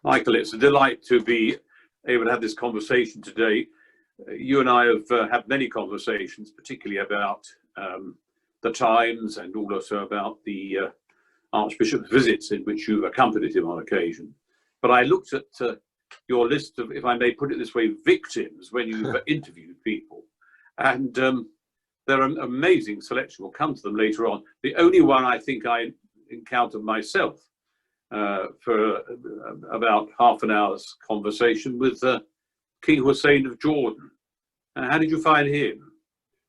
Michael, it's a delight to be able to have this conversation today. You and I have had many conversations, particularly about the Times and also about the Archbishop's visits in which you've accompanied him on occasion. But I looked at your list of, if I may put it this way, victims when you've interviewed people. And there are an amazing selection. We'll come to them later on. The only one I think I encountered myself for about half an hour's conversation with King Hussein of Jordan. How did you find him?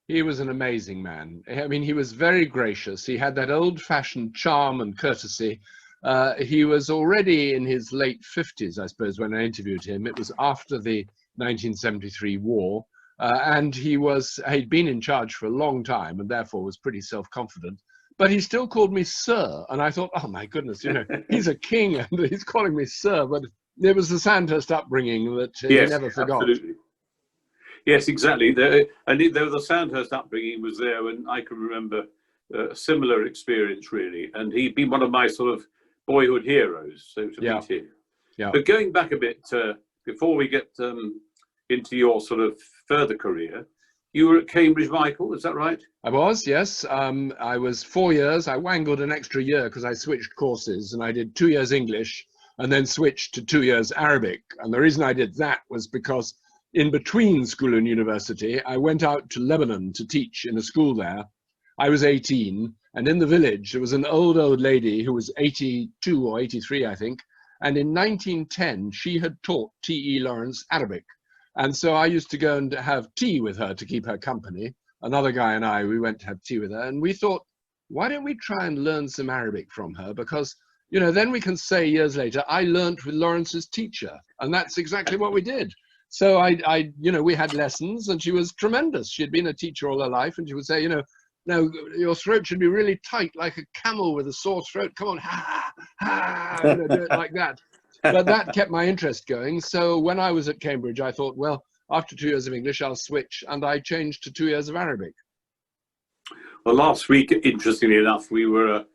He was an amazing man. I mean, he was very gracious. He had that old-fashioned charm and courtesy. He was already in his late 50s, I suppose, when I interviewed him. It was after the 1973 war, and he'd been in charge for a long time and therefore was pretty self-confident. But he still called me sir, and I thought, oh my goodness, you know, he's a king and he's calling me sir. But there was the Sandhurst upbringing that he never forgot. Absolutely. Yes, exactly. And there was the Sandhurst upbringing was there, and I can remember a similar experience really. And he'd been one of my sort of boyhood heroes, so to meet him. Yeah. But going back a bit, before we get into your sort of further career, you were at Cambridge, Michael, is that right? I was, yes. I was 4 years. I wangled an extra year because I switched courses, and I did 2 years English and then switched to 2 years Arabic. And the reason I did that was because in between school and university, I went out to Lebanon to teach in a school there. I was 18, and in the village, there was an old lady who was 82 or 83, I think. And in 1910, she had taught T.E. Lawrence Arabic. And so I used to go and have tea with her to keep her company. Another guy and I, we went to have tea with her, and we thought, why don't we try and learn some Arabic from her? Because, you know, then we can say years later, I learnt with Lawrence's teacher. And that's exactly what we did. So you know, we had lessons, and she was tremendous. She had been a teacher all her life, and she would say, you know, no, your throat should be really tight, like a camel with a sore throat. Come on, ha, ha, you know, do it like that. But that kept my interest going. So when I was at Cambridge, I thought, well, after 2 years of English, I'll switch. And I changed to 2 years of Arabic. Well, last week, interestingly enough, we were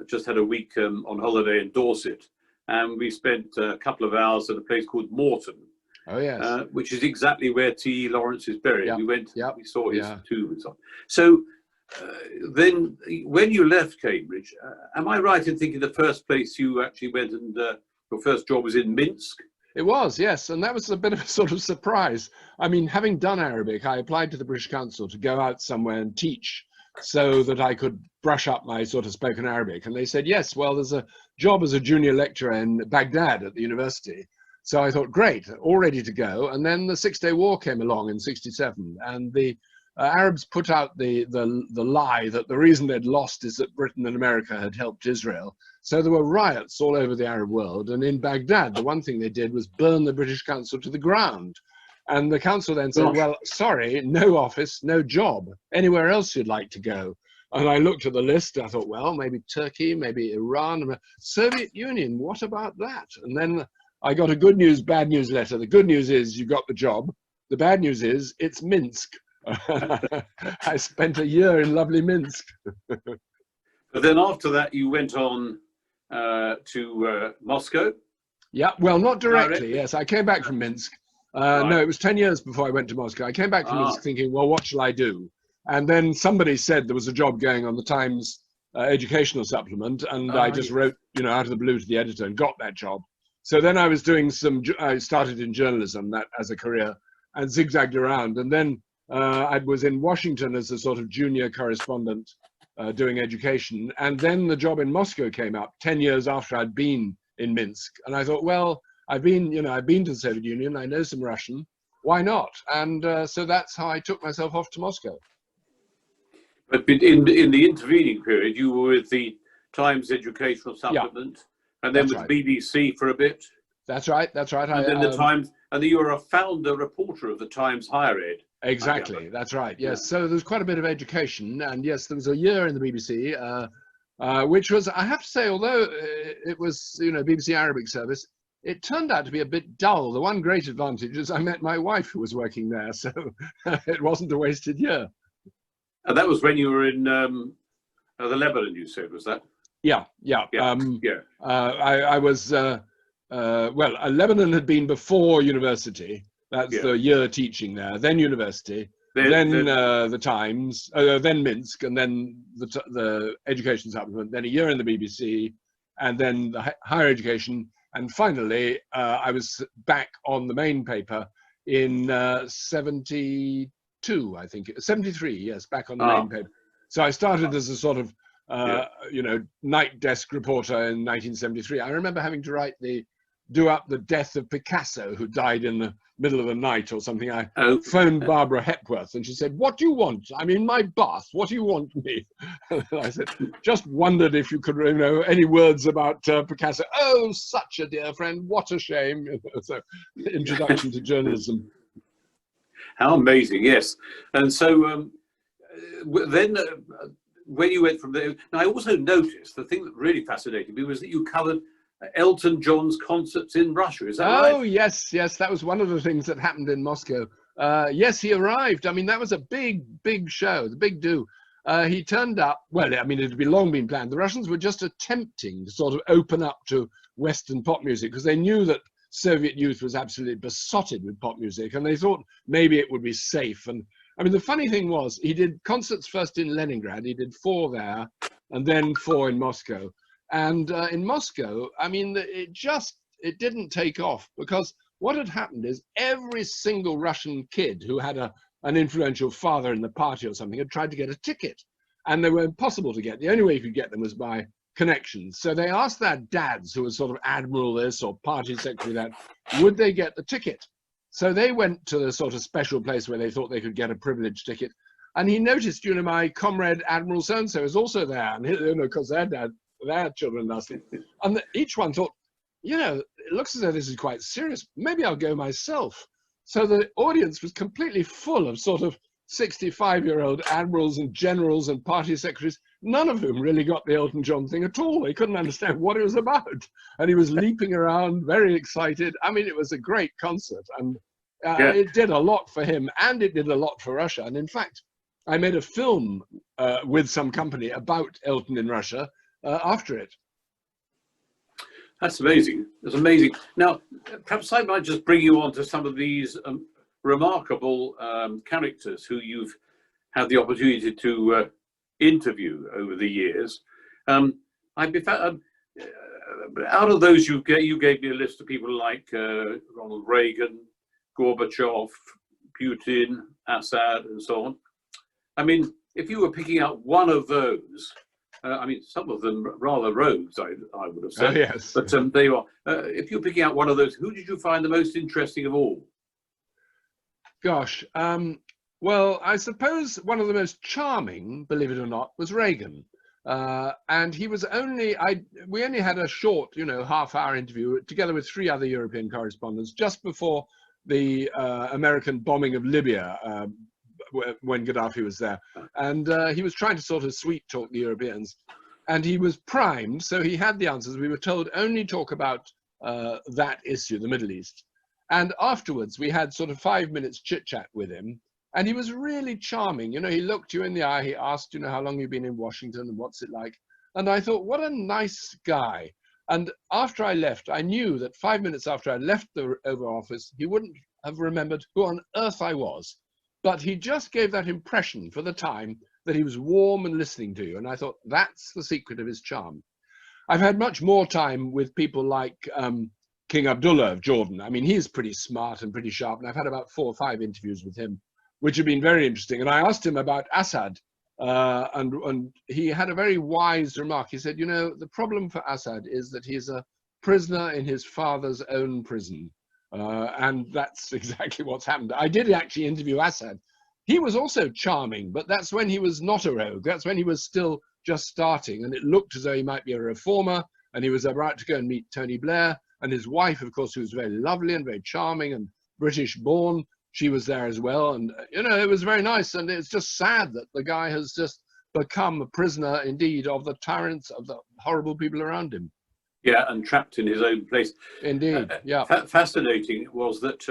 just had a week on holiday in Dorset. And we spent a couple of hours at a place called Morton. Oh, yes. Which is exactly where T.E. Lawrence is buried. Yep. We went, yep. We saw his yeah. tomb and so on. So then when you left Cambridge, am I right in thinking the first place you actually went and your first job was in Minsk? It was, yes. And that was a bit of a sort of surprise. I mean, having done Arabic, I applied to the British Council to go out somewhere and teach so that I could brush up my sort of spoken Arabic. And they said, yes, well, there's a job as a junior lecturer in Baghdad at the university. So I thought, great, all ready to go. And then the Six-Day War came along in '67, and the Arabs put out the lie that the reason they'd lost is that Britain and America had helped Israel. So there were riots all over the Arab world. And in Baghdad, the one thing they did was burn the British Council to the ground. And the council then said, well, sorry, no office, no job, anywhere else you'd like to go. And I looked at the list, I thought, well, maybe Turkey, maybe Iran, Soviet Union, what about that? And then I got a good news, bad news letter. The good news is you got the job. The bad news is it's Minsk. I spent a year in lovely Minsk. But then after that, you went on to Moscow? Yeah, well, not directly. Yes, I came back from Minsk. Right. No, it was 10 years before I went to Moscow. I came back from Minsk thinking, well, what shall I do? And then somebody said there was a job going on the Times educational supplement, and I just wrote, you know, out of the blue to the editor and got that job. So then I was doing I started in journalism that as a career and zigzagged around. And then I was in Washington as a sort of junior correspondent doing education. And then the job in Moscow came up 10 years after I'd been in Minsk. And I thought, well, I've been to the Soviet Union. I know some Russian. Why not? And so that's how I took myself off to Moscow. But in the intervening period, you were with the Times educational supplement. Yeah. And then with BBC for a bit. That's right. That's right. And then the Times, and then you were a founder reporter of the Times Higher Ed. Exactly. That's right. Yes. Yeah. So there's quite a bit of education, and yes, there was a year in the BBC, which was, I have to say, although it was, you know, BBC Arabic service, it turned out to be a bit dull. The one great advantage is I met my wife who was working there, so it wasn't a wasted year. And that was when you were in the Lebanon, you said, was that? Yeah. I was well, Lebanon had been before university. That's Yeah. the year teaching there, then university, then the Times, then Minsk, and then the education supplement, then a year in the BBC, and then the higher education. And finally, I was back on the main paper in 72, I think, 73, yes, back on the main paper. So I started as a sort of, you know, night desk reporter in 1973. I remember having to do up the death of Picasso, who died in the middle of the night or something. I phoned Barbara Hepworth and she said, "What do you want? I'm in my bath. What do you want me?" And I said, "Just wondered if you could, you know, any words about Picasso." "Oh, such a dear friend. What a shame." So, introduction to journalism. How amazing, yes. And so then when you went from there, now I also noticed the thing that really fascinated me was that you covered Elton John's concerts in Russia. Is that right? Oh, yes, that was one of the things that happened in Moscow. Yes, he arrived. I mean, that was a big show, the big do. He turned up. Well, I mean, it had long been planned. The Russians were just attempting to sort of open up to Western pop music because they knew that Soviet youth was absolutely besotted with pop music, and they thought maybe it would be safe. And I mean, the funny thing was, he did concerts first in Leningrad. He did 4 there, and then 4 in Moscow. And in Moscow, I mean, it didn't take off because what had happened is every single Russian kid who had an influential father in the party or something had tried to get a ticket, and they were impossible to get. The only way you could get them was by connections. So they asked their dads, who was sort of admiral this or party secretary that, would they get the ticket? So they went to the sort of special place where they thought they could get a privileged ticket. And he noticed, you know, my comrade Admiral so-and-so is also there, and you know, because their children asked him. And each one thought, you know, it looks as though this is quite serious. Maybe I'll go myself. So the audience was completely full of sort of 65-year-old admirals and generals and party secretaries, none of whom really got the Elton John thing at all. They couldn't understand what it was about. And he was leaping around, very excited. I mean, it was a great concert. And it did a lot for him, and it did a lot for Russia. And in fact, I made a film with some company about Elton in Russia after it. That's amazing. That's amazing. Now, perhaps I might just bring you on to some of these remarkable characters who you've had the opportunity to interview over the years. Out of those, you gave me a list of people like Ronald Reagan, Gorbachev, Putin, Assad, and so on. I mean, if you were picking out one of those, I mean, some of them rather rogues, I would have said. Oh, yes. But there you are. If you're picking out one of those, who did you find the most interesting of all? Gosh, well, I suppose one of the most charming, believe it or not, was Reagan. And he was we only had a short, you know, half-hour interview together with 3 other European correspondents just before the American bombing of Libya, when Gaddafi was there. And he was trying to sort of sweet talk the Europeans. And he was primed, so he had the answers. We were told only talk about that issue, the Middle East. And afterwards, we had sort of 5 minutes chit-chat with him. And he was really charming. You know, he looked you in the eye. He asked, you know, how long you've been in Washington and what's it like? And I thought, what a nice guy. And after I left, I knew that 5 minutes after I left the Oval Office, he wouldn't have remembered who on earth I was. But he just gave that impression for the time that he was warm and listening to you. And I thought, that's the secret of his charm. I've had much more time with people like King Abdullah of Jordan. I mean, he's pretty smart and pretty sharp. And I've had about 4 or 5 interviews with him, which have been very interesting. And I asked him about Assad, and he had a very wise remark. He said, you know, the problem for Assad is that he's a prisoner in his father's own prison. And that's exactly what's happened. I did actually interview Assad. He was also charming, but that's when he was not a rogue. That's when he was still just starting. And it looked as though he might be a reformer. And he was about to go and meet Tony Blair. And his wife, of course, who was very lovely and very charming and British born, she was there as well. And, you know, it was very nice. And it's just sad that the guy has just become a prisoner, indeed, of the tyrants, of the horrible people around him. Yeah, and trapped in his own place. Indeed, yeah. Fascinating was that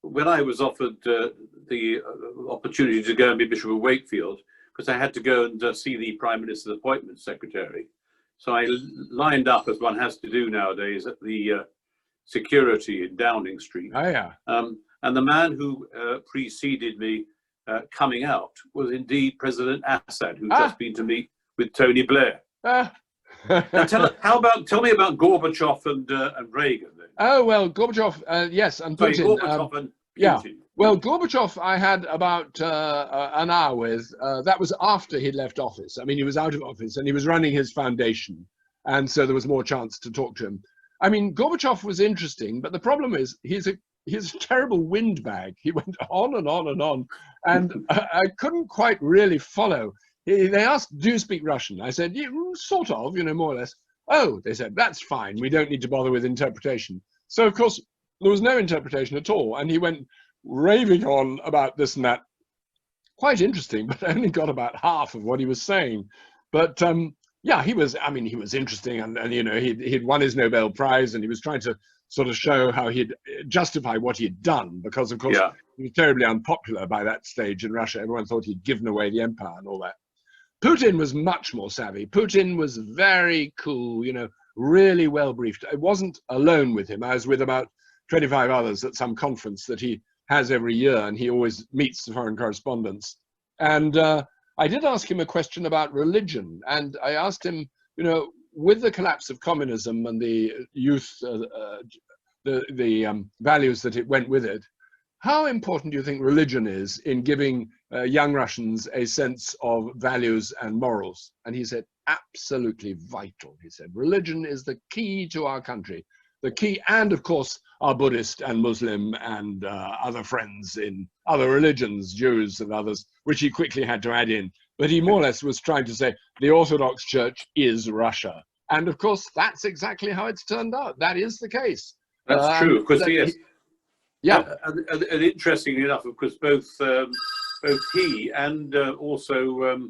when I was offered the opportunity to go and be Bishop of Wakefield, because I had to go and see the Prime Minister's appointments secretary. So I lined up, as one has to do nowadays, at the security in Downing Street. Oh, yeah. And the man who preceded me coming out was indeed President Assad, who'd just been to meet with Tony Blair. Now tell me about Gorbachev and Reagan then. Oh, well, Gorbachev, yes, and Putin. Sorry, Gorbachev and Putin. Yeah. Well, Gorbachev, I had about an hour with. That was after he'd left office. I mean, he was out of office and he was running his foundation. And so there was more chance to talk to him. I mean, Gorbachev was interesting, but the problem is he's a terrible windbag. He went on and on and on. And I couldn't quite really follow. They asked, do you speak Russian? I said, yeah, sort of, more or less. Oh, they said, that's fine. We don't need to bother with interpretation. So, of course, there was no interpretation at all. And he went raving on about this and that. Quite interesting, but I only got about half of what he was saying. But yeah, he was interesting. And he'd won his Nobel Prize and he was trying to sort of show how he'd justify what he'd done. Because, of course, he was terribly unpopular by that stage in Russia. Everyone thought he'd given away the empire and all that. Putin was much more savvy. Putin was very cool, really well briefed. I wasn't alone with him. I was with about 25 others at some conference that he has every year, and he always meets the foreign correspondents. And I did ask him a question about religion, and I asked him, with the collapse of communism and the youth, the values that it went with it, how important do you think religion is in giving young Russians a sense of values and morals? And he said, absolutely vital. He said, religion is the key to our country. The key, and of course, our Buddhist and Muslim and other friends in other religions, Jews and others, which he quickly had to add in. But he more or less was trying to say, the Orthodox Church is Russia. And of course, that's exactly how it's turned out. That is the case. That's true, of course, yes. Yeah, and interestingly enough, of course, both he and also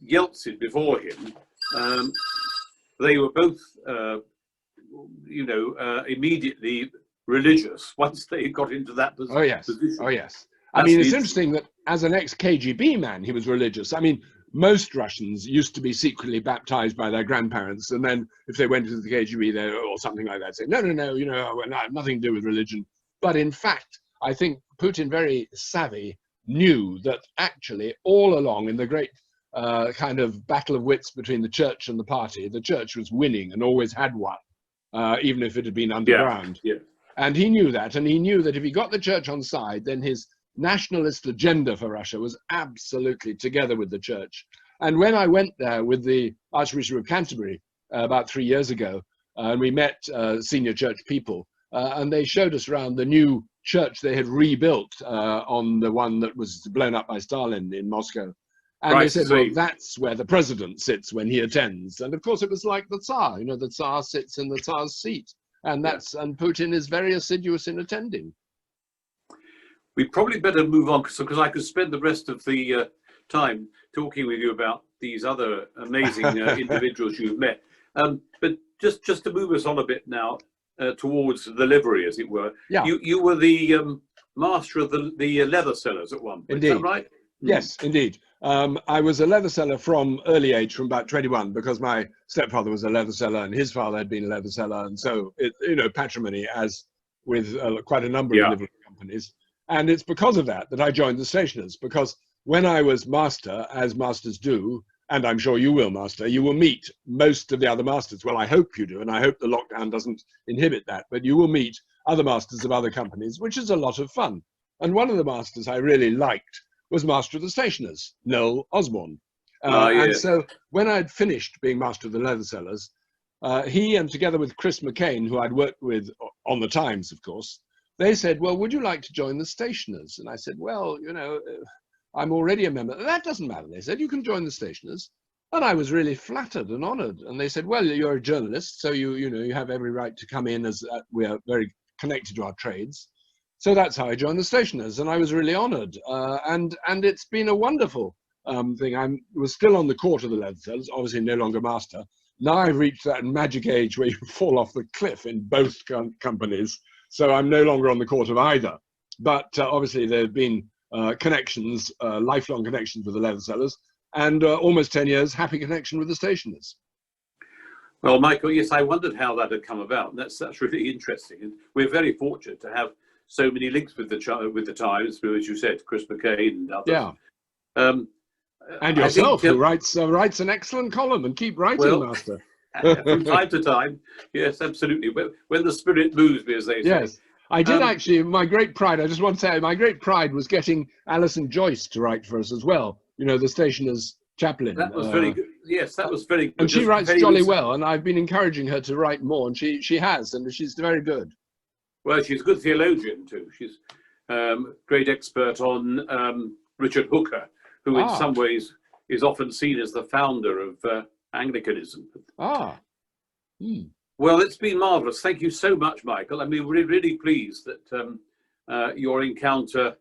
Yeltsin before him, they were both, immediately religious once they got into that position. Oh yes, oh yes. I mean, it's interesting that as an ex-KGB man, he was religious. I mean, most Russians used to be secretly baptized by their grandparents, and then if they went into the KGB or something like that, say, no, nothing to do with religion. But in fact, I think Putin, very savvy, knew that actually all along in the great kind of battle of wits between the church and the party, the church was winning and always had won, even if it had been underground. Yeah. And he knew that, and he knew that if he got the church on side, then his nationalist agenda for Russia was absolutely together with the church. And when I went there with the Archbishop of Canterbury about 3 years ago, and we met senior church people, and they showed us around the new church they had rebuilt on the one that was blown up by Stalin in Moscow. And they said, well, that's where the president sits when he attends. And of course, it was like the Tsar, the Tsar sits in the Tsar's seat. And and Putin is very assiduous in attending. We probably better move on because I could spend the rest of the time talking with you about these other amazing individuals you've met. But just to move us on a bit now towards the livery, as it were. Yeah. You were the master of the leather sellers at one point. Indeed. Is that right? Yes, indeed. I was a leather seller from early age, from about 21, because my stepfather was a leather seller and his father had been a leather seller. And so, patrimony, as with quite a number of livery companies. And it's because of that I joined the stationers, because when I was master, as masters do, and I'm sure you will, master, you will meet most of the other masters. Well, I hope you do, and I hope the lockdown doesn't inhibit that, but you will meet other masters of other companies, which is a lot of fun. And one of the masters I really liked was master of the stationers, Noel Osborne. And so when I'd finished being master of the leather sellers, he, and together with Chris McCain, who I'd worked with on the Times, of course, they said, well, would you like to join the stationers? And I said, well, I'm already a member. That doesn't matter. They said, you can join the stationers. And I was really flattered and honored. And they said, well, you're a journalist, so you have every right to come in, as we are very connected to our trades. So that's how I joined the stationers, and I was really honored. And it's been a wonderful thing. I was still on the court of the leather sellers, obviously no longer master. Now I've reached that magic age where you fall off the cliff in both companies. So I'm no longer on the court of either. But obviously there have been connections, lifelong connections with the leather sellers, and almost 10 years happy connection with the stationers. Well, Michael, yes, I wondered how that had come about. That's really interesting, and we're very fortunate to have so many links with the Times, through, as you said, Chris McCain and others. Yeah. Um, And yourself, I think, who writes an excellent column, and keep writing, well, Master. from time to time, yes, absolutely. When the spirit moves me, as they say. Yes, I did actually. My great pride, I just want to say, my great pride was getting Alison Joyce to write for us as well. You know, the stationer's chaplain. That was very good. Yes, that was very good. And she writes jolly well, and I've been encouraging her to write more, and she has, and she's very good. Well, she's a good theologian too. She's great expert on Richard Hooker, who in some ways is often seen as the founder of Anglicanism. Well, it's been marvellous. Thank you so much, Michael. I mean, we're really pleased that your encounter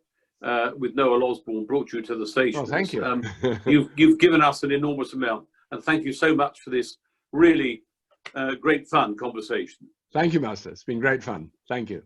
with Noel Osborne brought you to the station. Oh, thank you. You've given us an enormous amount, and thank you so much for this really great fun conversation. Thank you, Master. It's been great fun. Thank you.